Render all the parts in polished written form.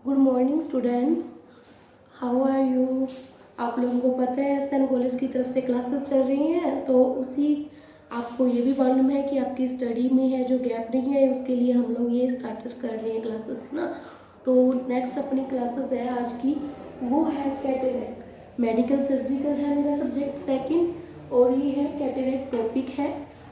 Good morning students, how are you. आप लोगों को पता है एसएन कॉलेज की तरफ से क्लासेस चल रही हैं, तो उसी आपको ये भी मालूम है कि आपकी स्टडी में है जो गैप नहीं है, उसके लिए हम लोग ये स्टार्ट कर रहे हैं क्लासेस, है ना। तो नेक्स्ट अपनी क्लासेस है आज की, वो है कैटेरेक्ट। मेडिकल सर्जिकल है मेरा सब्जेक्ट सेकंड, और ये है कैटेरेक्ट टॉपिक है।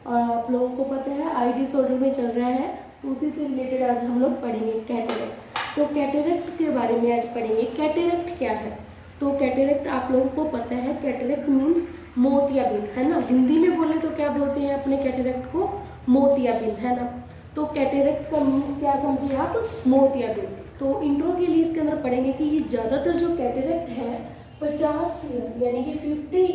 और आप लोगों को पता है आई डिसऑर्डर में चल रहा है, तो उसी से रिलेटेड आज हम लोग पढ़ेंगे कैटेरेक्ट। तो कैटेरेक्ट के बारे में आज पढ़ेंगे। कैटेरेक्ट क्या है? तो कैटेरेक्ट आप लोगों को पता है, कैटेरेक्ट मीन्स मोतियाबिंद, है ना। हिंदी में बोले तो क्या बोलते हैं अपने कैटेरेक्ट को? मोतियाबिंद, है ना। तो कैटेरेक्ट का मीन्स क्या समझिए आप? मोतियाबिंद। तो इंट्रो के लिए इसके अंदर पढ़ेंगे कि ये ज़्यादातर जो कैटेरेक्ट है 50 ईयर यानी कि 50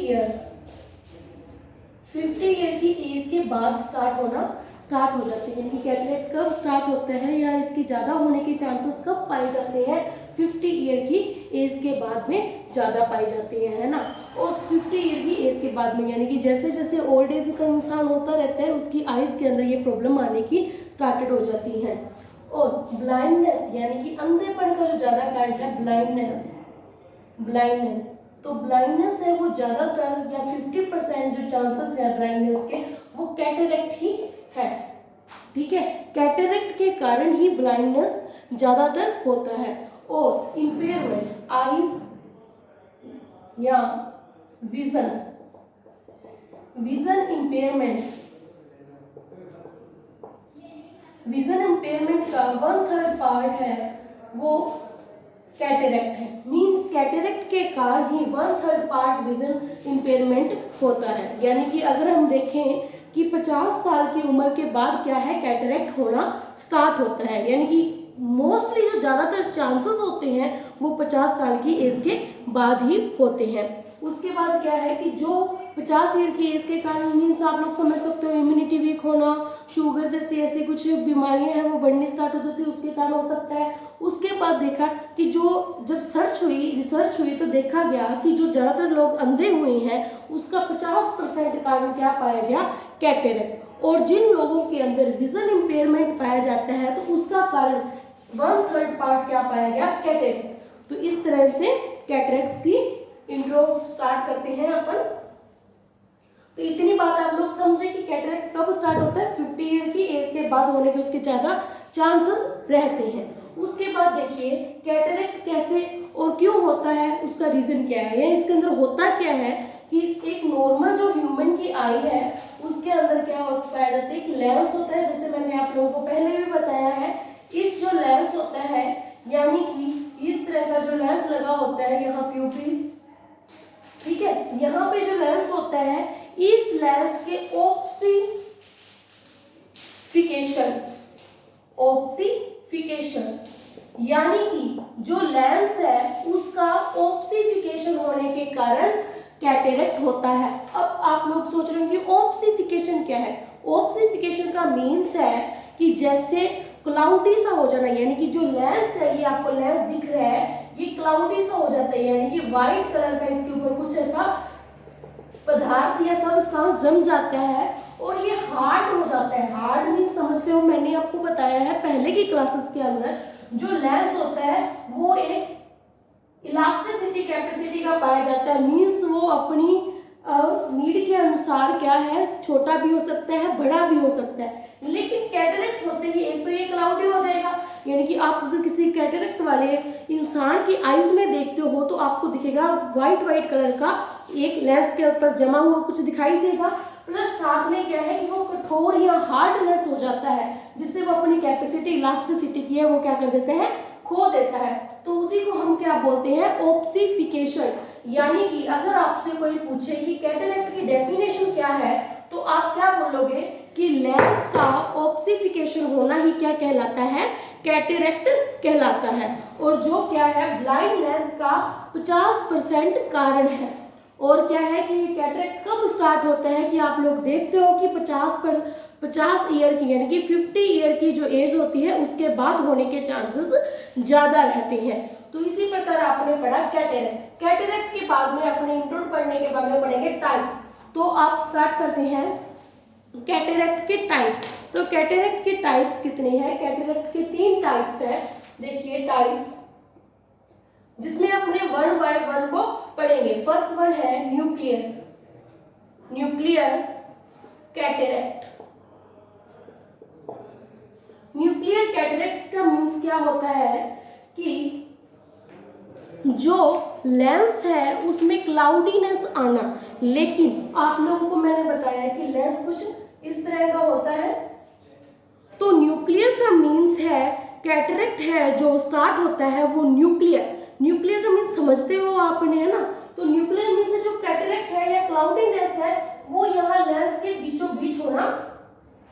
ईयर की एज के बाद स्टार्ट हो जाते हैं। यानी कि कैटरेक्ट कब स्टार्ट होता है या इसकी ज़्यादा होने के चांसेस कब पाए जाते हैं? 50 ईयर की एज के बाद में ज़्यादा पाए जाते हैं, है ना। और 50 ईयर की एज के बाद में यानी कि जैसे जैसे ओल्ड एज का इंसान होता रहता है, उसकी आइज़ के अंदर ये प्रॉब्लम आने की स्टार्टेड हो जाती है। और ब्लाइंडनेस यानी कि अंधेपन का जो ज़्यादा कारण है ब्लाइंडनेस। तो ब्लाइंडनेस है वो ज़्यादातर या 50% जो चांसेस है ब्लाइंडनेस के, वो कैटेरेक्ट ही है। ठीक है, कैटेरेक्ट के कारण ही ब्लाइंडनेस ज़्यादातर होता है। और इम्पेयरमेंट आईज या विजन इम्पेयरमेंट का 1/3 पार्ट है वो कैटेरेक्ट है। मीन्स कैटेरेक्ट के कारण ही 1/3 पार्ट विजन इम्पेयरमेंट होता है। यानी कि अगर हम देखें कि 50 साल की उम्र के बाद क्या है, कैटेरेक्ट होना स्टार्ट होता है। यानी कि मोस्टली जो ज़्यादातर चांसेस होते हैं वो 50 साल की एज के बाद ही होते हैं। उसके बाद क्या है कि जो 50 ईयर की एज के कारण मीन्स आप लोग समझ सकते हो इम्यूनिटी वीक होना, शुगर जैसी ऐसी कुछ बीमारियां हैं वो बढ़नी स्टार्ट हो जाती है, उसके कारण हो सकता है। उसके बाद देखा कि जो जब रिसर्च हुई तो देखा गया कि जो ज़्यादातर लोग अंधे हुए हैं उसका 50% कारण क्या पाया गया? कैटेरेक्ट। और जिन लोगों के अंदर विजन इम्पेयरमेंट पाया जाता है तो उसका कारण 1/3 पार्ट क्या पाया गया? कैटेरेक्ट। तो इस तरह से कैटेरेक्ट की इंट्रो स्टार्ट करते हैं अपन। तो इतनी बात आप लोग समझे कि कैटेरेक्ट कब स्टार्ट होता है? 50 ईयर की एज के बाद होने के उसके ज़्यादा चांसेस रहते हैं। उसके बाद देखिए कैटेरेक्ट कैसे और क्यों होता है, उसका रीजन क्या है, या इसके अंदर होता क्या है कि एक नॉर्मल जो ह्यूमन की आई है उसके अंदर क्या पाया जाता है? एक लेंस होता है, जैसे मैंने आप लोगों को पहले भी बताया है। इस जो लेंस होता है यानी कि इस तरह का जो लेंस लगा होता है यहाँ प्यूपिल, ठीक है, यहाँ पे जो लेंस होता है इस लेंस के ऑप्सिफिकेशन यानी कि जो लेंस है उसका ऑप्सिफिकेशन होने के कारण कैटेरेक्ट होता है। अब आप लोग सोच रहे हैं कि ऑप्सिफिकेशन क्या है? ऑप्सिफिकेशन का मीन्स है कि जैसे क्लाउडी सा हो जाना, यानी कि जो लेंस है, ये आपको लेंस दिख रहा है, ये क्लाउडी सा हो जाता है, यानी कि व्हाइट कलर का इसके ऊपर कुछ ऐसा पदार्थ या सब्सटेंस जम जाता है और ये हार्ड हो जाता है। हार्ड मीन्स समझते हो, मैंने आपको बताया है पहले की क्लासेस के अंदर, जो लेंस होता है वो एक इलास्टिसिटी कैपेसिटी का पाया जाता है। मीन्स वो अपनी नीड के अनुसार क्या है, छोटा भी हो सकता है, बड़ा भी हो सकता है। लेकिन कैटेरेक्ट होते ही एक तो ये क्लाउडी हो जाएगा, यानी कि आप अगर किसी कैटेरेक्ट वाले इंसान की आईज में देखते हो तो आपको दिखेगा व्हाइट कलर का एक लेंस के ऊपर जमा हुआ कुछ दिखाई देगा, प्लस साथ में क्या है कि वो कठोर या हार्डनेस हो जाता है, जिससे वो अपनी कैपेसिटी इलास्टिसिटी की है वो क्या कर देते हैं, खो देता है। तो उसी को हम क्या बोलते हैं? ऑप्सिफिकेशन। यानी कि अगर आपसे कोई पूछे कि कैटेरेक्ट की डेफिनेशन क्या है तो आप क्या बोलोगे कि लेंस का ऑप्सिफिकेशन होना ही क्या कहलाता है? कैटेरेक्ट कहलाता है। और जो क्या है, ब्लाइंडनेस का 50% कारण है। और क्या है कि कैटेरेक्ट कब स्टार्ट होता है कि आप लोग देखते हो कि 50 ईयर की यानी कि 50 ईयर की जो एज होती है उसके बाद होने के चांसेस ज़्यादा रहते हैं। तो इसी प्रकार आपने पढ़ा कैटेरेक्ट। कैटेरेक्ट के बाद में अपने इंट्रोड पढ़ने के बाद में पढ़ेंगे टाइप। तो आप स्टार्ट करते हैं कैटेरेक्ट के टाइप। तो कैटेरेक्ट के टाइप्स कितने हैं? कैटेरेक्ट के 3 टाइप्स है। देखिए टाइप्स जिसमें अपने वन बाय वन को पढ़ेंगे। फर्स्ट वन है न्यूक्लियर कैटरेक्ट। न्यूक्लियर कैटरेक्ट का मीन्स क्या होता है कि जो लेंस है उसमें क्लाउडीनेस आना। लेकिन आप लोगों को मैंने बताया कि लेंस कुछ इस तरह का होता है। तो न्यूक्लियर का मीन्स है कैटरेक्ट है जो स्टार्ट होता है वो न्यूक्लियर का मीन्स समझते हो आपने, है ना। तो न्यूक्लियर मीन्स जो कैटरेक्ट है या क्लाउडीनेस है वो यहाँ लेंस के बीचों बीच होना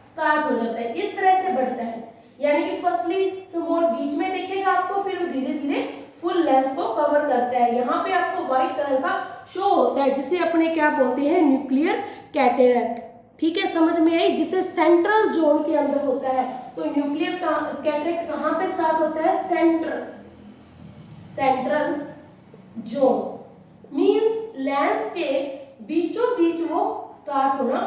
स्टार्ट हो जाता है। इस तरह से बढ़ता है, यानी कि फर्स्टली स्मॉल बीच में दिखेगा आपको, फिर वो धीरे धीरे फुल लेंस को कवर करता है। यहाँ पे आपको व्हाइट कलर का शो होता है जिसे अपने क्या बोलते हैं, न्यूक्लियर कैटरेक्ट। ठीक है, समझ में आई, जिसे सेंट्रल जोन के अंदर होता है। तो न्यूक्लियर कैटरेक्ट कहाँ पे स्टार्ट होता है, सेंट्रल जोन मींस लेंस के बीचों बीच वो स्टार्ट होना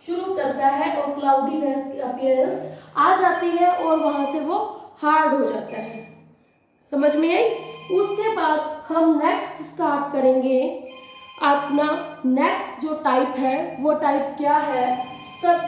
शुरू करता है और क्लाउडीनेस की अपीयरेंस आ जाती है और वहां से वो हार्ड हो जाता है। समझ में आई। उसके बाद हम नेक्स्ट स्टार्ट करेंगे अपना नेक्स्ट जो टाइप है वो टाइप क्या है, सब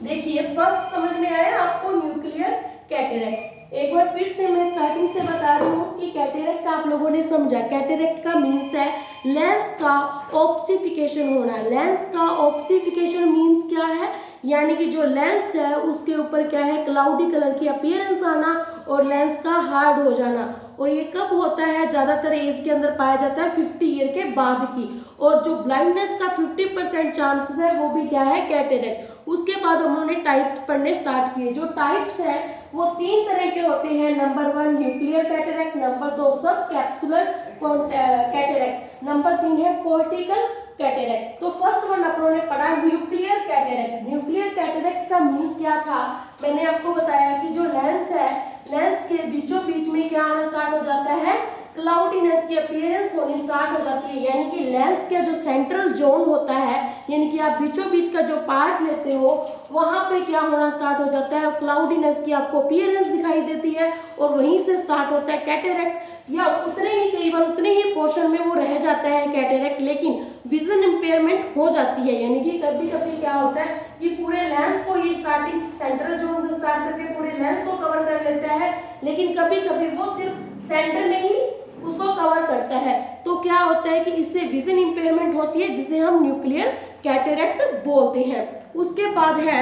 देखिए। फर्स्ट समझ में आया आपको न्यूक्लियर कैटरेक्ट। एक बार फिर से मैं स्टार्टिंग से बता रही हूँ कि कैटरेक्ट आप लोगों ने समझा। कैटरेक्ट का मीन्स है लेंस का ऑब्सिफिकेशन होना। लेंस का ऑब्सिफिकेशन मीन्स क्या है, यानी कि जो लेंस है उसके ऊपर क्या है, क्लाउडी कलर की अपीयरेंस आना और लेंस का हार्ड हो जाना। और ये कब होता है, ज्यादातर एज के अंदर पाया जाता है 50 ईयर के बाद की। और जो ब्लाइंडनेस का 50% चांसेस है वो भी क्या है, कैटरेक्ट। उसके बाद उन्होंने टाइप्स पढ़ने स्टार्ट किए। जो टाइप्स है वो 3 तरह के होते हैं। नंबर 1 न्यूक्लियर कैटरेक्ट, नंबर 2 सब कैप्सुलर कैटरेक्ट, नंबर 3 है कॉर्टिकल कैटरेक्ट। तो फर्स्ट वन अपन ने पढ़ा न्यूक्लियर कैटरेक्ट। न्यूक्लियर कैटरेक्ट का मीन्स क्या था, मैंने आपको बताया कि जो लेंस है, लेंस के बीचों बीच में क्या आना स्टार्ट हो जाता है, क्लाउडीनेस की अपीयरेंस होनी स्टार्ट हो जाती है। यानी कि लेंस का जो सेंट्रल जोन होता है, यानी कि आप बीचों बीच का जो पार्ट लेते हो वहां पे क्या होना स्टार्ट हो जाता है, क्लाउडीनेस की आपको अपीयरेंस दिखाई देती है और वहीं से स्टार्ट होता है कैटरेक्ट। या उतने ही कई बार उतने ही पोर्शन में वो रह जाता है कैटरेक्ट, लेकिन विजन इंपेयरमेंट हो जाती है। यानी कि कभी कभी क्या होता है कि पूरे लेंस को ये स्टार्टिंग सेंट्रल जोन से स्टार्ट करके पूरे लेंस को कवर कर लेता है, लेकिन कभी कभी वो सिर्फ सेंटर में ही उसको कवर करता है। तो क्या होता है कि इससे विजन इंपेयरमेंट होती है, जिसे हम न्यूक्लियर कैटरेक्ट बोलते हैं। उसके बाद है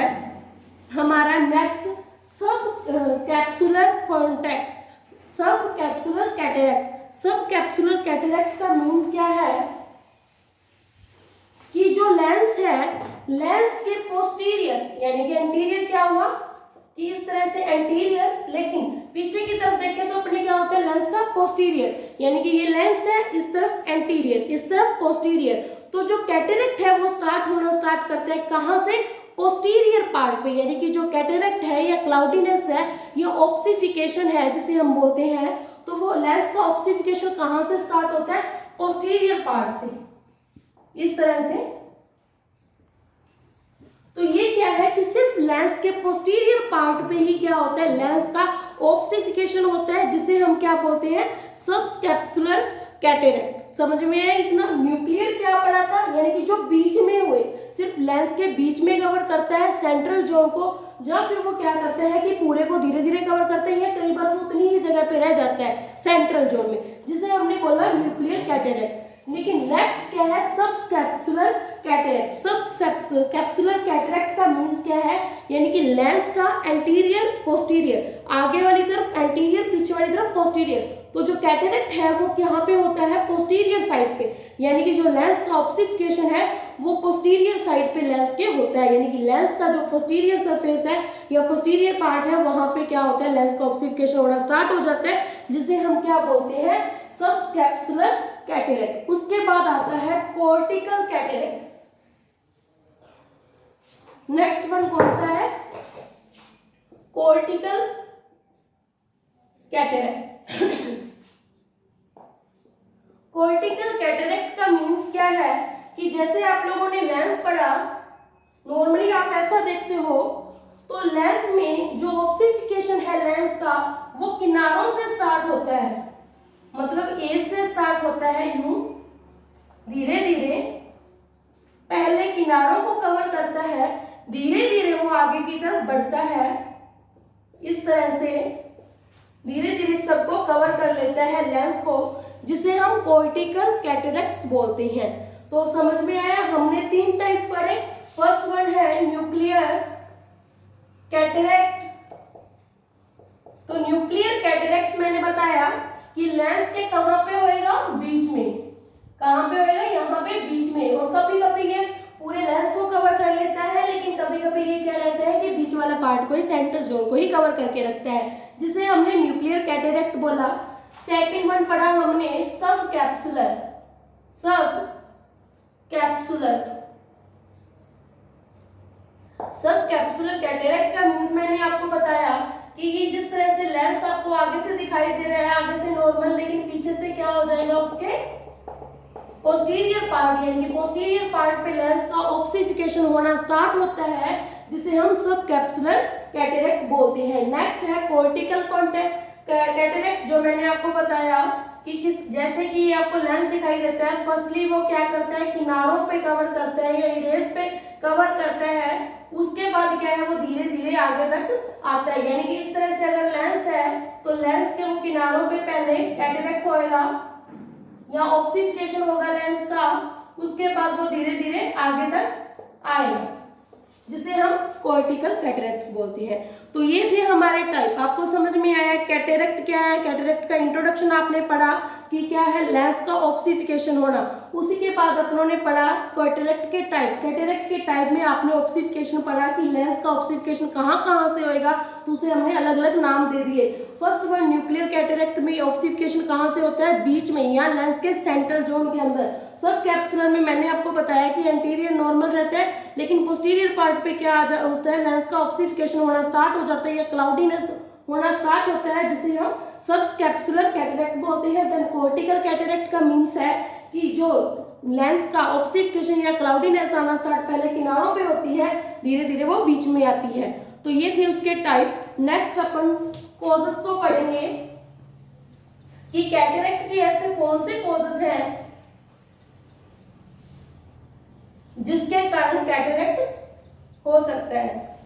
हमारा नेक्स्ट सब कैप्सुलर कॉन्टैक्ट, सब कैप्सुलर कैटरेक्ट। सब कैप्सुलर कैटरेक्ट का मीन्स क्या है कि जो लेंस है, लेंस के पोस्टीरियर यानी कि एंटीरियर क्या हुआ कि इस तरह से एंटीरियर, लेकिन पीछे की तरफ देखें तो अपने क्या होता है, लेंस का पोस्टीरियर। यानी कि ये लेंस है, इस तरफ एंटीरियर, इस तरफ पोस्टीरियर। तो जो कैटरेक्ट है वो स्टार्ट होना स्टार्ट करता है कहाँ से, पोस्टीरियर पार्ट पे। यानी कि जो कैटरेक्ट है या क्लाउडीनेस है या ऑब्सिफिकेशन है जिसे हम बोलते हैं, तो वो लेंस का ऑब्सिफिकेशन कहाँ से स्टार्ट होता है, पोस्टीरियर पार्ट से, इस तरह से। तो ये क्या है कि सिर्फ लेंस के पोस्टीरियर पार्ट पे ही क्या होता है, लेंस का ऑब्सिफिकेशन होता है, जिसे हम क्या बोलते हैं, सब कैप्सुलर कैटरेक्ट। समझ में आया इतना। न्यूक्लियर क्या पढ़ा था, यानी कि जो बीच में हुए, सिर्फ लेंस के बीच में कवर करता है सेंट्रल जोन को, या फिर वो क्या करता है कि पूरे को धीरे धीरे कवर करता है, या कई बार वो उतनी ही जगह पे रह जाता है सेंट्रल जोन में, जिसे हमने बोला न्यूक्लियर कैटरेक्ट। लेकिन नेक्स्ट क्या है, सब कैप्सुलर कैटरेक्ट। सब कैप्सुलर कैटरेक्ट का मीन्स क्या है, यानी कि लेंस का एंटीरियर पोस्टीरियर, आगे वाली तरफ एंटीरियर, पीछे वाली तरफ पोस्टीरियर। तो जो कैटरेक्ट है वो यहाँ पे होता है पोस्टीरियर साइड पे, यानी कि जो लेंस का ऑब्सिफिकेशन है वो पोस्टीरियर साइड पे लेंस के होता है। यानी कि लेंस का जो पोस्टीरियर सरफेस है या पोस्टीरियर पार्ट है वहां पे क्या होता है, लेंस का ऑब्सिफिकेशन होना स्टार्ट हो जाता है, जिसे हम क्या बोलते हैं, सब कैप्सुलर कैटरेक्ट। उसके बाद आता है कॉर्टिकल कैटरेक्ट। नेक्स्ट वन कौन सा है, कॉर्टिकल कैटरेक्ट। कॉर्टिकल कैटरेक्ट का मीन्स क्या है कि जैसे आप लोगों ने लेंस पढ़ा, नॉर्मली आप ऐसा देखते हो तो लेंस में जो ऑब्सिफिकेशन है लेंस का वो किनारों से स्टार्ट होता है, मतलब ए से स्टार्ट होता है यूं धीरे धीरे, पहले किनारों को कवर करता है, धीरे धीरे वो आगे की तरफ बढ़ता है, इस तरह से धीरे धीरे सबको कवर कर लेता है लेंस को, जिसे हम कोर्टिकल कैटरेक्ट बोलते हैं। तो समझ में आया, हमने 3 टाइप पढ़े। फर्स्ट वन है न्यूक्लियर कैटरेक्ट। तो न्यूक्लियर कैटरेक्ट मैंने बताया कि लेंस के कहां पे होएगा, बीच में। कहां पे होएगा, यहाँ पे बीच में। और कभी कभी ये पूरे लेंस को कवर कर लेता है, लेकिन कभी कभी ये क्या रहता है कि बीच वाला पार्ट को ही, सेंटर जोन को ही कवर करके रखता है, जिसे हमने न्यूक्लियर कैटरेक्ट बोला। सेकंड वन पढ़ा हमने सब कैप्सुलर। सब कैप्सुलर कैटरेक्ट का मीन्स मैंने आपको बताया कि ये जिस तरह से लेंस आपको आगे से दिखाई दे रहा है, आगे से नॉर्मल, लेकिन पीछे से क्या हो जाएगा, उसके पोस्टीरियर पार्ट, यानी कि पोस्टीरियर पार्ट पे लेंस का ऑब्सिफिकेशन होना स्टार्ट होता है, जिसे हम सब कैप्सुलर कैटरेक्ट बोलते हैं। नेक्स्ट है कोर्टिकल कैटरेक्ट, जो मैंने आपको बताया कि किस, जैसे कि ये आपको लेंस दिखाई देता है, फर्स्टली वो क्या करता है, किनारों पे कवर करता है या इरेज पे कवर करता है, उसके बाद क्या है, वो धीरे धीरे आगे तक आता है। यानी कि इस तरह से अगर लेंस है तो लेंस के वो किनारों पे पहले कैटरेक्ट होएगा या ऑब्सिफिकेशन होगा लेंस का, उसके बाद वो धीरे धीरे आगे तक आएगा, जिसे हम कोर्टिकल कैटरेक्ट बोलते हैं। तो ये थे हमारे टाइप। आपको समझ में आया कैटरेक्ट क्या है, कैटरेक्ट का इंट्रोडक्शन आपने पढ़ा कि क्या है, लेंस का ऑब्सिफिकेशन होना। उसी के बाद अपनों ने पढ़ा कैटरेक्ट के टाइप। कैटरेक्ट के टाइप में आपने ऑब्सिफिकेशन पढ़ा कि लेंस का ऑब्सिफिकेशन कहाँ कहाँ से होएगा, तो उसे हमने अलग अलग नाम दे दिए। फर्स्ट वन न्यूक्लियर कैटरेक्ट में ऑब्सिफिकेशन कहाँ से होता है, बीच में या लेंस के सेंट्रल जोन के अंदर। सब कैप्सुलर में मैंने आपको बताया कि एंटीरियर नॉर्मल रहता है, लेकिन पोस्टीरियर पार्ट पे क्या होता है, लेंस का ऑब्सिफिकेशन होना स्टार्ट हो जाता है या क्लाउडीनेस होना स्टार्ट होता है, जिसे हम सब कैप्सुलर कैटरेक्ट बोलते हैं। देन कोर्टिकल कैटरेक्ट का मीन्स है कि जो लेंस का ऑब्सिफिकेशन या क्लाउडीनेस आना स्टार्ट पहले किनारों पे होती है, धीरे धीरे वो बीच में आती है। तो ये थे उसके टाइप। नेक्स्ट अपन कॉजेस को पढ़ेंगे कि कैटरेक्ट के ऐसे कौन से कॉजेस हैं जिसके कारण कैटरेक्ट हो सकता है।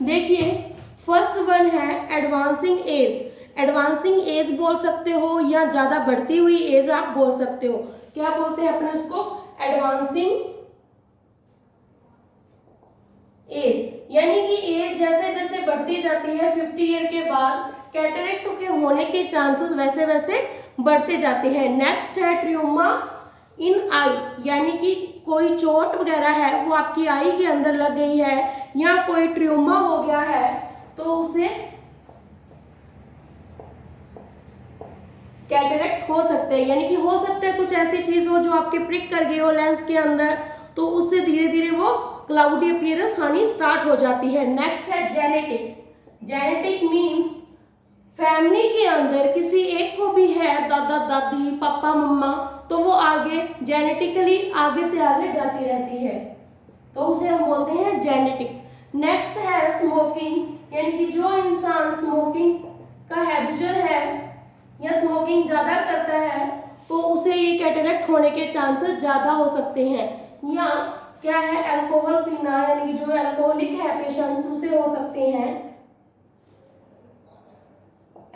देखिए, फर्स्ट वन है एडवांसिंग एज। एडवांसिंग एज बोल सकते हो या ज्यादा बढ़ती हुई एज आप बोल सकते हो। क्या बोलते हैं अपने उसको, एडवांसिंग एज, यानी कि एज जैसे जैसे बढ़ती जाती है 50 ईयर के बाद कैटरेक्ट के होने के चांसेस वैसे वैसे बढ़ते जाते हैं। नेक्स्ट है ट्रियोमा इन आई, यानी कि कोई चोट वगैरह है वो आपकी आई के अंदर लग गई है या कोई ट्रियोमा हो गया है, तो उसे कैटरेक्ट हो सकते हैं। यानी कि हो सकता है कुछ ऐसी चीज हो जो आपके प्रिक कर गई हो लेंस के अंदर, तो उससे धीरे धीरे वो क्लाउडी अपीयरेंस आनी स्टार्ट हो जाती है। नेक्स्ट है जेनेटिक। जेनेटिक मीन्स फैमिली के अंदर किसी एक को भी है, दादा दादी पापा मम्मा, तो वो आगे जेनेटिकली आगे से आगे जाती रहती है, तो उसे हम बोलते हैं जेनेटिक। नेक्स्ट है स्मोकिंग, यानी कि जो इंसान स्मोकिंग का हैबिचुअल है या स्मोकिंग ज्यादा करता है, तो उसे ये कैटरेक्ट होने के चांसेस ज्यादा हो सकते हैं। या क्या है, अल्कोहल पीना, यानी कि जो अल्कोहलिक है पेशेंट, उसे हो सकते हैं।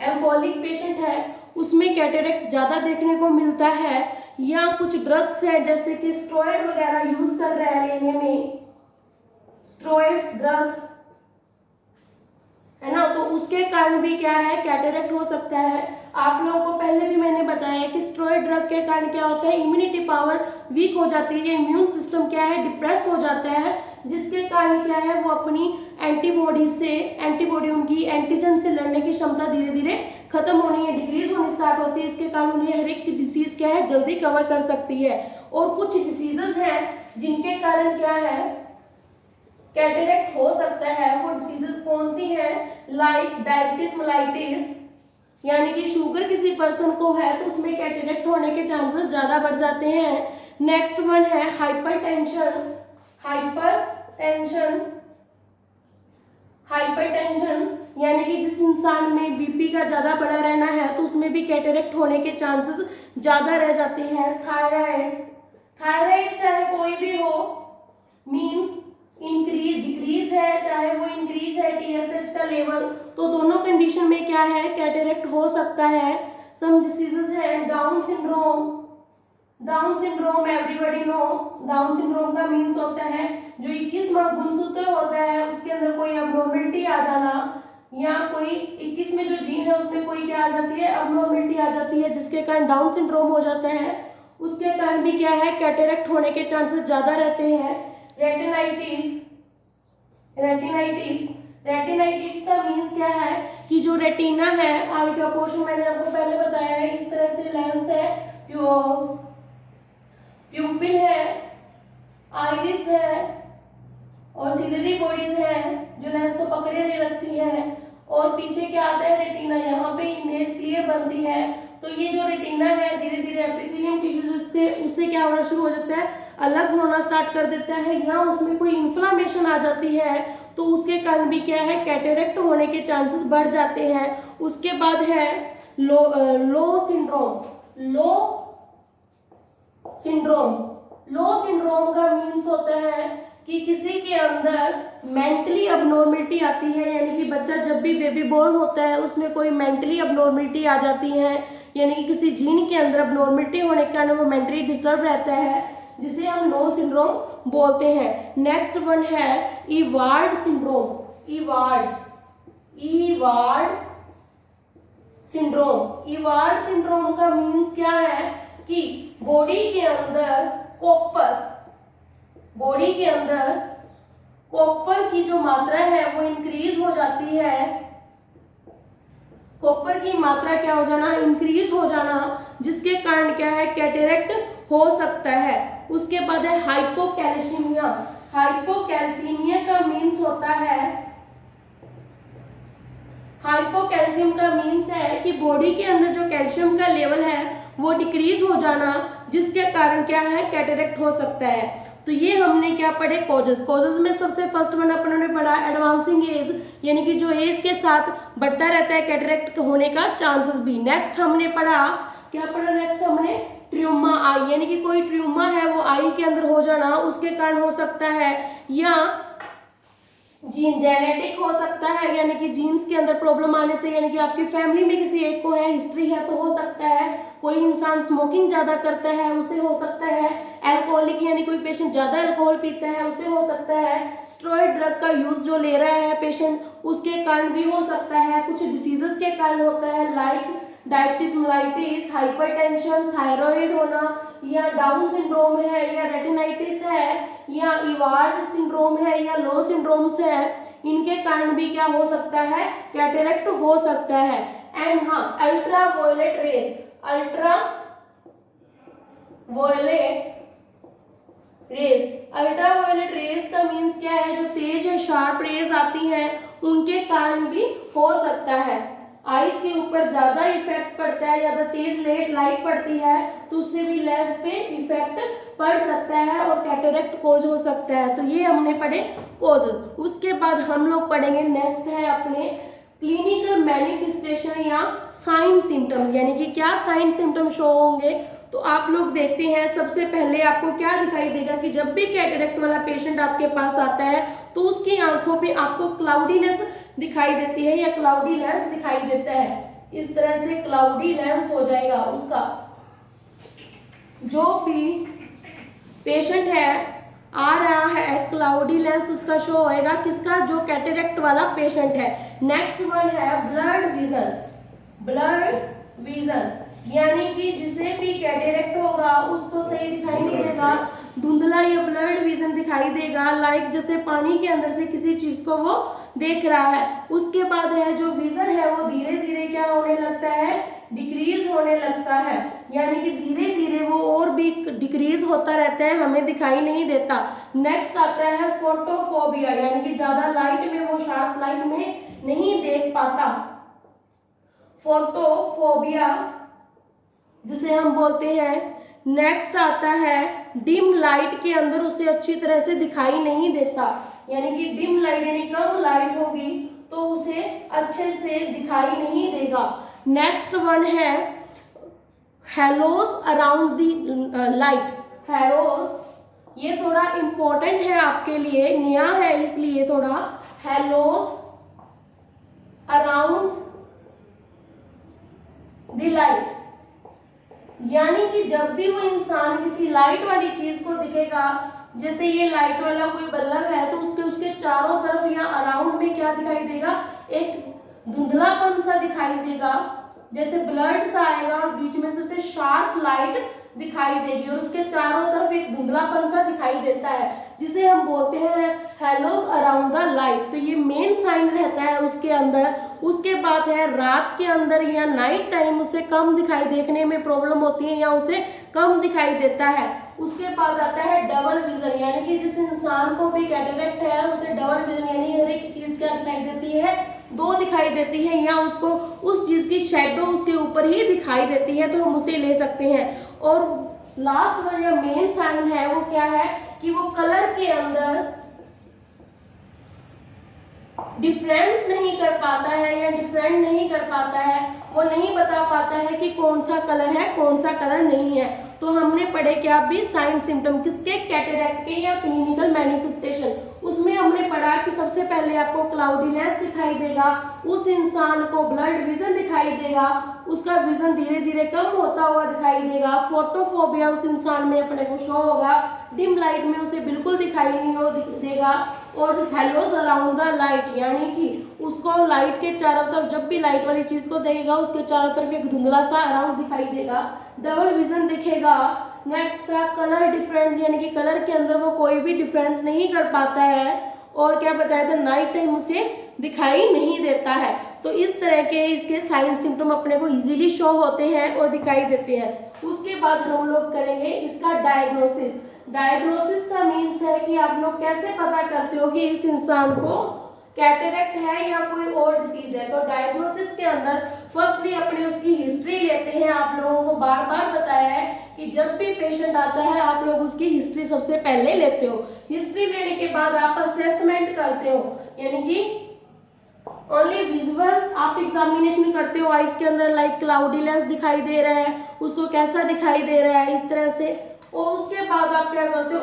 अल्कोहलिक पेशेंट है उसमें कैटरेक्ट ज्यादा देखने को मिलता है। या कुछ ड्रग्स है जैसे कि स्टेरॉइड वगैरह यूज कर रहा है लेने में, स्टेरॉइड्स ड्रग्स है ना, तो उसके कारण भी क्या है, कैटरेक्ट हो सकता है। आप लोगों को पहले भी मैंने बताया कि स्टेरॉइड ड्रग के कारण क्या होता है, इम्यूनिटी पावर वीक हो जाती है, इम्यून सिस्टम क्या है, डिप्रेस हो जाता है, जिसके कारण क्या है, वो अपनी एंटीबॉडी उनकी एंटीजन से लड़ने की क्षमता धीरे धीरे खत्म होनी है, डिक्रीज होनी स्टार्ट होती है। इसके कारण उन्हें हर एक डिसीज क्या है, जल्दी कवर कर सकती है। और कुछ डिसीजेस हैं जिनके कारण क्या है, कैटरेक्ट हो सकता है। वो डिसीजेस कौन सी हैं, लाइक डायबिटीज मेलाइटिस, यानी कि शुगर किसी पर्सन को है तो उसमें कैटरेक्ट होने के चांसेस ज्यादा बढ़ जाते हैं। नेक्स्ट वन है हाइपरटेंशन। हाइपरटेंशन हाइपरटेंशन यानी कि जिस इंसान में बीपी का ज़्यादा बढ़ा रहना है तो उसमें भी कैटेरेक्ट होने के चांसेस ज़्यादा रह जाते हैं। थायराइड, थायराइड चाहे कोई भी हो, मींस इंक्रीज डिक्रीज है, चाहे वो इंक्रीज है टीएसएच का लेवल, तो दोनों कंडीशन में क्या है, कैटेरेक्ट हो सकता है। सम डिसीजेस है, Down syndrome, Down syndrome everybody know, Down syndrome का मीन्स होता है जो 21वां गुणसूत्र होता है उसके अंदर कोई अबनॉर्मलिटी आ जाना, या कोई 21 में जो जीन है उसमें कोई क्या आ जाती है, अबनॉर्मलिटी आ जाती है, जिसके कारण डाउन सिंड्रोम हो जाता है। उसके कारण भी क्या है, कैटेरेक्ट होने के चांसेस ज्यादा रहते हैं। रेटिनाइटिस, रेटिनाइटिस, रेटिनाइटिस का मीन्स क्या है कि जो रेटिना है, आगे का पोर्शन मैंने आपको पहले बताया है, इस तरह से लेंस है, प्यूपिल है, आइरिस है और सिलरी बॉडीज है जो लेंस को पकड़े नहीं रखती है, और पीछे क्या आता है, रेटिना, यहाँ पे इमेज क्लियर बनती है। तो ये जो रेटिना है धीरे धीरे एपिथेलियम टिश्यू उससे क्या होना शुरू हो जाता है, अलग होना स्टार्ट कर देता है, या उसमें कोई इन्फ्लामेशन आ जाती है तो उसके कारण भी क्या है, कैटेरेक्ट होने के चांसेस बढ़ जाते हैं। उसके बाद है लो सिंड्रोम, लो सिंड्रोम, लो सिंड्रोम का मीन्स होता है कि किसी के अंदर मेंटली अबनॉर्मलिटी आती है, यानी कि बच्चा जब भी बेबी बोर्न होता है उसमें कोई मेंटली अबनॉर्मलिटी आ जाती है, यानी कि किसी जीन के अंदर अबनॉर्मलिटी होने के कारण वो मेंटली डिस्टर्ब रहता है, जिसे हम लो सिंड्रोम बोलते हैं। नेक्स्ट वन है इवार्ड सिंड्रोम, इवार्ड, इवार्ड सिंड्रोम, इवार्ड सिंड्रोम का मीन्स क्या है कि बॉडी के अंदर कॉपर, बॉडी के अंदर कॉपर की जो मात्रा है वो इंक्रीज हो जाती है, कॉपर की मात्रा क्या हो जाना, इंक्रीज हो जाना, जिसके कारण क्या है, कैटेरेक्ट हो सकता है। उसके बाद है हाइपोकैल्सीमिया, हाइपोकैल्सीमिया का मीन्स होता है, हाइपोकैल्शियम का मीन्स है कि बॉडी के अंदर जो कैल्शियम का लेवल है वो डिक्रीज हो जाना, जिसके कारण क्या है, कैटेरेक्ट हो सकता है। तो ये हमने क्या पढ़े, कॉजेस, कॉजेस में सबसे फर्स्ट वन अपन ने पढ़ा एडवांसिंग एज, यानी कि जो एज के साथ बढ़ता रहता है कैटेरेक्ट होने का चांसेस भी। नेक्स्ट हमने पढ़ा, क्या पढ़ा नेक्स्ट हमने, ट्यूमा आई, यानी कि कोई ट्यूमा है वो आई के अंदर हो जाना, उसके कारण हो सकता है, या जीन जेनेटिक हो सकता है, यानी कि जीन्स के अंदर प्रॉब्लम आने से, यानी कि आपकी फैमिली में किसी एक को है, हिस्ट्री है तो हो सकता है। कोई इंसान स्मोकिंग ज्यादा करता है उसे हो सकता है, अल्कोहलिक यानी कोई पेशेंट ज्यादा अल्कोहल पीता है उसे हो सकता है, स्टेरॉइड ड्रग का यूज जो ले रहा है पेशेंट उसके कारण भी हो सकता है, कुछ डिसीजेस के कारण होता है like diabetes mellitus, hypertension, thyroid होना, या डाउन सिंड्रोम है, या रेटिनाइटिस है, या इवार्ड सिंड्रोम है, या लो सिंड्रोम्स है, इनके कारण भी क्या हो सकता है, कैटेरेक्ट हो सकता है। एंड हाँ, ultra violet rays, ultra violet rays, ultra violet rays का मीन्स क्या है, जो तेज या शार्प रेज आती हैं उनके कारण भी हो सकता है। आइस के ऊपर ज्यादा इफेक्ट पड़ता है, ज्यादा तेज लाइट पड़ती है तो उससे भी लेंस पे इफेक्ट पड़ सकता है और कैटेरेक्ट कोज हो सकता है। तो ये हमने पढ़े कोजेस। उसके बाद हम लोग पढ़ेंगे, नेक्स्ट है अपने क्लिनिकल मैनिफेस्टेशन या साइन सिम्टम, यानी कि क्या साइन सिम्टम शो होंगे। तो आप लोग देखते हैं, सबसे पहले आपको क्या दिखाई देगा कि जब भी कैटेरेक्ट वाला पेशेंट आपके पास आता है तो उसकी आंखों पे आपको क्लाउडीनेस दिखाई देती है या क्लाउडी लेंस दिखाई देता है। इस तरह से क्लाउडी लेंस हो जाएगा उसका। जो भी पेशेंट है आ रहा है क्लाउडी लेंस उसका शो होएगा, किसका, जो कैटेरेक्ट वाला पेशेंट है। नेक्स्ट वन है ब्लर्ड विजन, ब्लर्ड विजन यानी कि जिसे भी कैटेरेक्ट होगा उसको सही दिखाई नहीं देगा, धुंधला या ब्लर्ड विजन दिखाई देगा, लाइक जैसे पानी के अंदर से किसी चीज को वो देख रहा है। उसके बाद है जो विजन है वो धीरे धीरे क्या होने लगता है, डिक्रीज होने लगता है, यानी कि धीरे धीरे वो और भी डिक्रीज होता रहता है, हमें दिखाई नहीं देता। नेक्स्ट आता है फोटोफोबिया, यानी कि ज्यादा लाइट में वो शार्प लाइट में नहीं देख पाता, फोटोफोबिया जिसे हम बोलते हैं। नेक्स्ट आता है डिम लाइट के अंदर उसे अच्छी तरह से दिखाई नहीं देता, यानी कि डिम लाइट यानी कम लाइट होगी तो उसे अच्छे से दिखाई नहीं देगा। नेक्स्ट वन है Hallows around the light. Hallows ये थोड़ा इम्पोर्टेंट है आपके लिए, नया है इसलिए थोड़ा। हेलोस अराउंड द लाइट यानी कि जब भी वो इंसान किसी लाइट वाली चीज को दिखेगा, जैसे ये लाइट वाला कोई बल्ब है तो उसके चारों तरफ या अराउंड में क्या दिखाई देगा, एक धुंधलापन सा दिखाई देगा, जैसे ब्लड सा आएगा और बीच में से उसे शार्प लाइट दिखाई देगी और उसके चारों तरफ एक धुंधलापन सा दिखाई देता है, जिसे हम बोलते हैं हेलोस अराउंड द लाइट। तो ये मेन साइन रहता है उसके अंदर। उसके बाद है रात के अंदर या नाइट टाइम उसे कम दिखाई, देखने में प्रॉब्लम होती है या उसे कम दिखाई देता है। उसके बाद आता है डबल विजन, यानी कि जिस इंसान को भी कैटरेक्ट है उसे डबल विजन यानी हर एक चीज क्या दिखाई देती है, दो दिखाई देती है, या उसको उस चीज की शेडो उसके ऊपर ही दिखाई देती है, तो हम उसे ले सकते हैं। और लास्ट वन या मेन साइन है वो क्या है कि वो कलर के अंदर डिफरेंस नहीं कर पाता है या डिफरेंट नहीं कर पाता है, वो नहीं बता पाता है कि कौन सा कलर है कौन सा कलर नहीं है। तो हमने पढ़े क्या भी साइन सिम्टम किसके, कैटरेक्ट के या क्लिनिकल मैनिफेस्टेशन। उसमें हमने पढ़ा कि सबसे पहले आपको क्लाउडीनेस दिखाई देगा, उस इंसान को ब्लड विजन दिखाई देगा, उसका विजन धीरे धीरे कम होता हुआ दिखाई देगा, फोटोफोबिया उस इंसान में अपने को शो होगा, डिम लाइट में उसे बिल्कुल दिखाई नहीं हो देगा, और हेलोस अराउंड द लाइट यानी कि उसको लाइट के चारों तरफ जब भी लाइट वाली चीज को देखेगा उसके चारों तरफ एक धुंधला सा अराउंड दिखाई देगा, डबल विजन दिखेगा। नेक्स्ट था कलर डिफरेंस यानी कि कलर के अंदर वो कोई भी डिफरेंस नहीं कर पाता है, और क्या बताया था नाइट टाइम उसे दिखाई नहीं देता है। तो इस तरह के इसके साइन सिम्टम अपने को इजीली शो होते हैं और दिखाई देते हैं। उसके बाद हम लोग करेंगे इसका डायग्नोसिस। डायग्नोसिस का मीन्स है कि आप लोग कैसे पता करते हो कि इस इंसान को कैटरेक्ट है या कोई और डिसीज है। तो डायग्नोसिस के अंदर फर्स्टली अपने उसकी हिस्ट्री लेते हैं। आप लोगों को बार बार बताया है कि जब भी पेशेंट आता है आप लोग उसकी हिस्ट्री सबसे पहले लेते हो। हिस्ट्री लेने के बाद आप असेसमेंट करते हो, यानी कि ओनली विजुअल आप एग्जामिनेशन करते हो आइज के अंदर, लाइक क्लाउडीनेस दिखाई दे रहा है, उसको कैसा दिखाई दे रहा है इस तरह से। और उसके बाद आप क्या करते हो,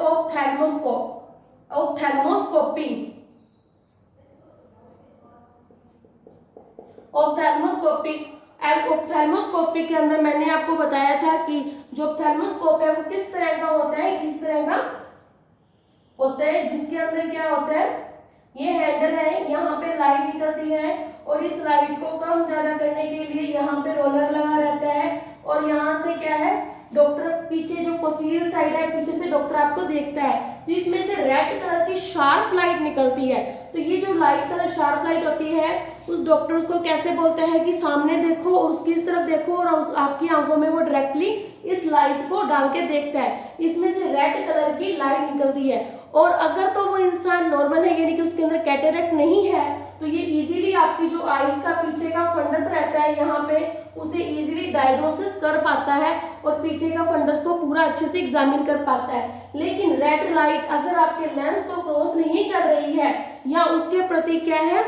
ऑप्थेल्मोस्कोपी के अंदर मैंने आपको बताया था कि जो ऑप्थेल्मोस्कोप है वो किस तरह का होता है, किस तरह का होता है, जिसके अंदर क्या होता है, ये हैंडल है, यहाँ पे लाइट निकलती है और इस लाइट को कम ज्यादा करने के लिए यहाँ पे रोलर लगा रहता है, और यहाँ से क्या है डॉक्टर पीछे जो पोस्टीरियर साइड है पीछे से डॉक्टर आपको देखता है, तो इसमें से रेड कलर की शार्प लाइट निकलती है। तो ये जो लाइट कलर शार्प लाइट होती है उस डॉक्टर उसको कैसे बोलता है कि सामने देखो और उसकी इस तरफ देखो, और आपकी आंखों में वो डायरेक्टली इस लाइट को डाल के देखता है, इसमें से रेड कलर की लाइट निकलती है। और अगर तो वो इंसान नॉर्मल है यानी कि उसके अंदर कैटरेक्ट नहीं है, तो ये इजीली आपकी जो आईज का पीछे का फंडस रहता है यहाँ पे उसे इजीली डायग्नोसिस कर पाता है और पीछे का फंडस को पूरा अच्छे से एग्जामिन कर पाता है। लेकिन रेड लाइट अगर आपके लेंस को क्रॉस नहीं कर रही है या उसके प्रति क्या है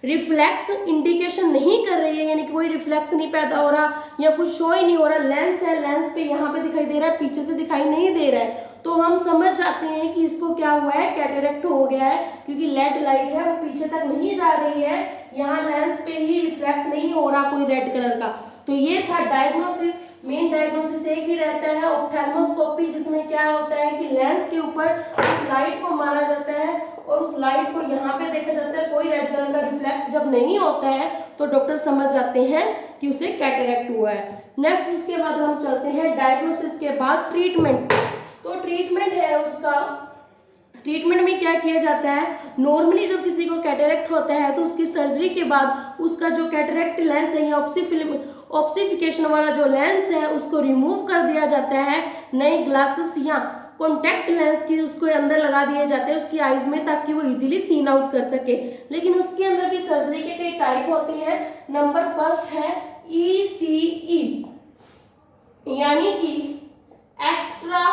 रिफ्लेक्स इंडिकेशन नहीं कर रही है, यानी कि कोई रिफ्लेक्स नहीं पैदा हो रहा या कुछ शो ही नहीं हो रहा, लेंस है, लेंस पे यहाँ पे दिखाई दे रहा है, पीछे से दिखाई नहीं दे रहा है, तो हम समझ जाते हैं कि इसको क्या हुआ है, कैटरेक्ट हो गया है, क्योंकि लेड लाइट है वो पीछे तक नहीं जा रही है, यहाँ लेंस पे ही रिफ्लेक्स नहीं हो रहा कोई रेड कलर का। तो ये था डायग्नोसिस। मेन डायग्नोसिस एक ही रहता है ऑप्थेल्मोस्कोपी, जिसमें क्या होता है कि लेंस के ऊपर उस लाइट को मारा जाता है और उस लाइट को यहाँ पे देखा जाता है, कोई रेड कलर का रिफ्लेक्स जब नहीं होता है तो डॉक्टर समझ जाते हैं कि उसे कैटरेक्ट हुआ है। नेक्स्ट उसके बाद हम चलते हैं डायग्नोसिस के बाद ट्रीटमेंट। तो ट्रीटमेंट है उसका, ट्रीटमेंट में क्या किया जाता है, नॉर्मली जब किसी को कैटरेक्ट होता है तो उसकी सर्जरी के बाद उसका जो कैटरेक्ट लेंस है या ऑप्सिफिकेशन वाला जो लेंस है उसको रिमूव कर दिया जाता है, नए ग्लासेस या कॉन्टैक्ट लेंस की उसको अंदर लगा दिए जाते हैं उसकी आईज में, ताकि वो इजीली सीन आउट कर सके। लेकिन उसके अंदर भी सर्जरी के कई टाइप होते हैं। नंबर फर्स्ट है ECE, यानी कि extra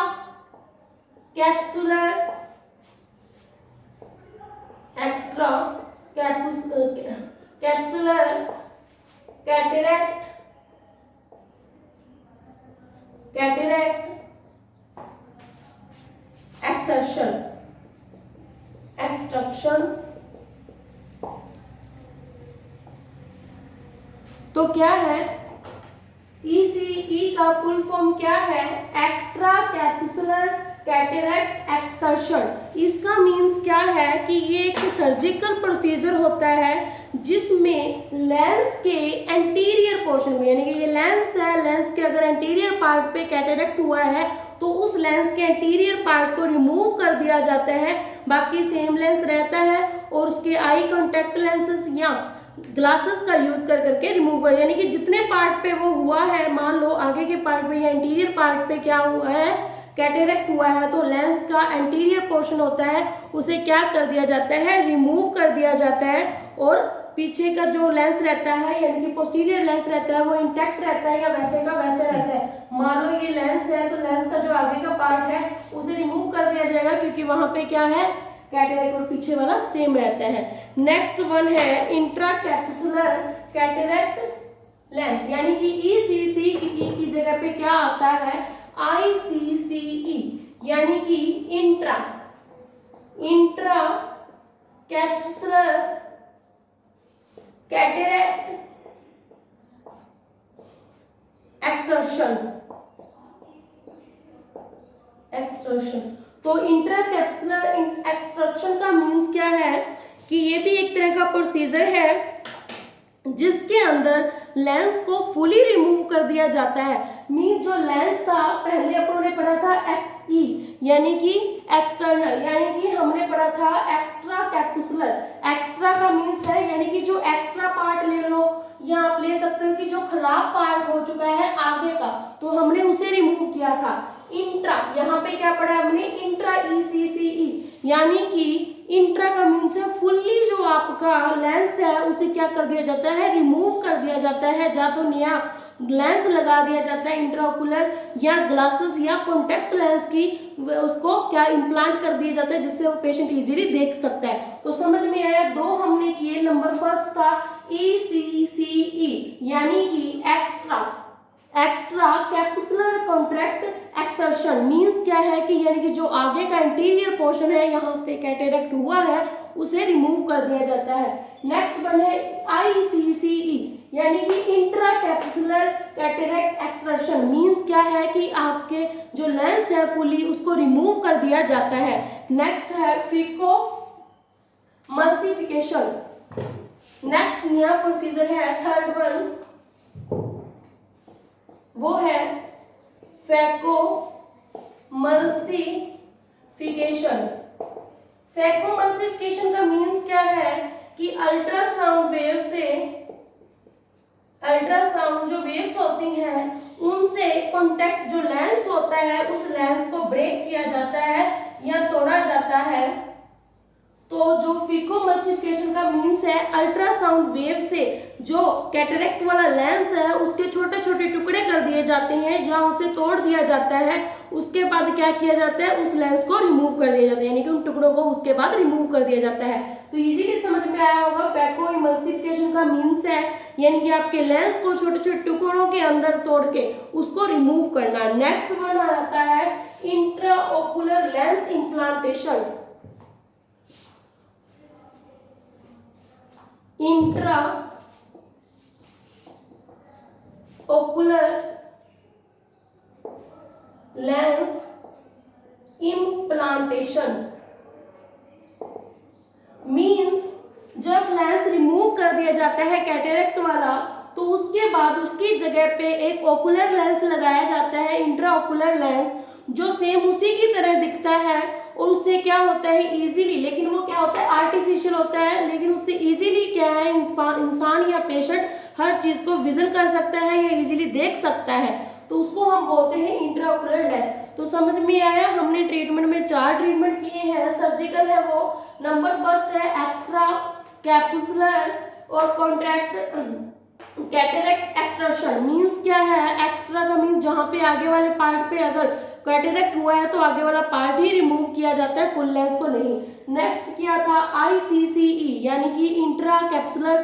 capsular extra capsular cataract extraction. तो क्या है ECE का फुल फॉर्म क्या है? Extra capsular cataract excursion. इसका मीन्स क्या है कि ये एक सर्जिकल प्रोसीजर होता है जिसमें लेंस के एंटीरियर पोर्शन को, यानी कि ये लेंस है, लेंस के अगर एंटीरियर पार्ट पे कैटेरैक्ट हुआ है तो उस लेंस के एंटीरियर पार्ट को रिमूव कर दिया जाता है, बाकी सेम लेंस रहता है और उसके आई कॉन्टैक्ट लेंसेस या ग्लासेस का यूज कर करके रिमूव कर, यानी कि जितने पार्ट पे वो हुआ है, मान लो आगे के पार्ट पे या इंटीरियर पार्ट पे क्या हुआ है, कैटेरैक्ट हुआ है, तो लेंस का एंटीरियर पोर्शन होता है उसे क्या कर दिया जाता है, रिमूव कर दिया जाता है और पीछे का जो लेंस रहता है यानी कि पोस्टीरियर लेंस रहता है वो इंटैक्ट रहता है या वैसे का वैसे रहता है। मान लो ये लेंस है तो लेंस का जो आगे का पार्ट है उसे रिमूव कर दिया जाएगा क्योंकि वहां पे क्या है, कैटेरैक्ट, और पीछे वाला सेम रहता है। नेक्स्ट वन है इंट्रा कैप्सुलर कैटेरैक्ट लेंस, यानी कि ECC की जगह पे क्या आता है, ICCE, यानी कि इंट्रा कैप्सुलर कैटेरैक्ट एक्सट्रक्शन। तो इंट्रा कैप्सुलर एक्सट्रक्शन का मीन्स क्या है कि ये भी एक तरह का प्रोसीजर है जिसके अंदर लेंस को फुली रिमूव कर दिया जाता है। मीन्स जो लेंस था पहले अपन ने पढ़ा था XE यानी कि एक्सटर्नल, यानी कि हमने पढ़ा था एक्स्ट्रा कैप्सुलर। एक्स्ट्रा का मीन्स है यानी कि जो एक्स्ट्रा पार्ट ले लो, या आप ले सकते हो कि जो खराब पार्ट हो चुका है आगे का तो हमने उसे रिमूव किया था। इंट्रा, यहाँ पे क्या पढ़ा हमने, इंट्रा ECCE, यानी कि इंट्रा का मीन्स है फुल्ली जो आपका लेंस है उसे क्या कर दिया जाता है, रिमूव कर दिया जाता है, या तो नया लेंस लगा दिया जाता है इंट्राओकुलर या ग्लासेस या कॉन्टैक्ट लेंस की उसको क्या इम्प्लांट कर दिया जाता है जिससे वो पेशेंट इजीली देख सकता है। तो समझ में आया, दो हमने किए। नंबर फर्स्ट था ECCE यानी कि extra capsular contract exertion. Means क्या है कि यानी कि जो आगे का इंटीरियर पोर्शन है यहाँ पे कैटेरैक्ट हुआ है उसे रिमूव कर दिया जाता है। नेक्स्ट वन है ICCE यानी कि इंट्रा कैप्सुलर कैटेरैक्ट एक्सर्शन। मींस क्या है कि आपके जो लेंस है फुली उसको रिमूव कर दिया जाता है। नेक्स्ट है फिको मल्सिफिकेशन। नेक्स्ट नया प्रोसीजर है थर्ड वन, वो है फैको मल्सिफिकेशन। फैको मल्सिफिकेशन का मीन्स क्या है कि अल्ट्रासाउंड जो वेव्स होती हैं उनसे कॉन्टैक्ट जो लेंस होता है उस लेंस को ब्रेक किया जाता है या तोड़ा जाता है। तो जो फिको मल्सिफिकेशन का मीन्स है अल्ट्रासाउंड वेव से जो कैटरेक्ट वाला लेंस है उसके छोटे छोटे टुकड़े कर दिए जाते हैं या उसे तोड़ दिया जाता है। उसके बाद क्या किया जाता है, उस लेंस को रिमूव कर दिया जाता है, यानी कि उन टुकड़ों को उसके बाद रिमूव कर दिया जाता है। तो इजीली समझ में आया होगा फैको इमल्सिफिकेशन का मीन्स है यानी कि आपके लेंस को छोटे छोटे टुकड़ों के अंदर तोड़ के उसको रिमूव करना। नेक्स्ट वन आता है intraocular lens implantation. Intraocular lens implantation means जब लेंस रिमूव कर दिया जाता है कैटरेक्ट वाला तो उसके बाद उसकी जगह पे एक ओकुलर लेंस लगाया जाता है, इंट्राओकुलर लेंस, जो सेम उसी की तरह दिखता है और उससे क्या होता है इजीली, लेकिन वो क्या होता है आर्टिफिशियल होता है, लेकिन उससे इजीली क्या है इंसान या पेशेंट हर चीज को विजन कर सकता है या इजीली देख सकता है, तो उसको हम बोलते हैं इंट्राओकुलर लेंस। तो समझ में आया, हमने ट्रीटमेंट में 4 ट्रीटमेंट किए हैं। सर्जिकल है वो, नंबर फर्स्ट है एक्स्ट्रा कैप्सुलर और कॉन्ट्रैक्ट कैटरेक्ट एक्सट्रक्शन। मींस क्या है, एक्स्ट्रा का मींस जहाँ पे आगे वाले पार्ट पे अगर कैटेरेक्ट हुआ है तो आगे वाला पार्ट ही रिमूव किया जाता है, फुल लेंस को नहीं। नेक्स्ट क्या था ICCE यानी कि इंट्रा कैप्सुलर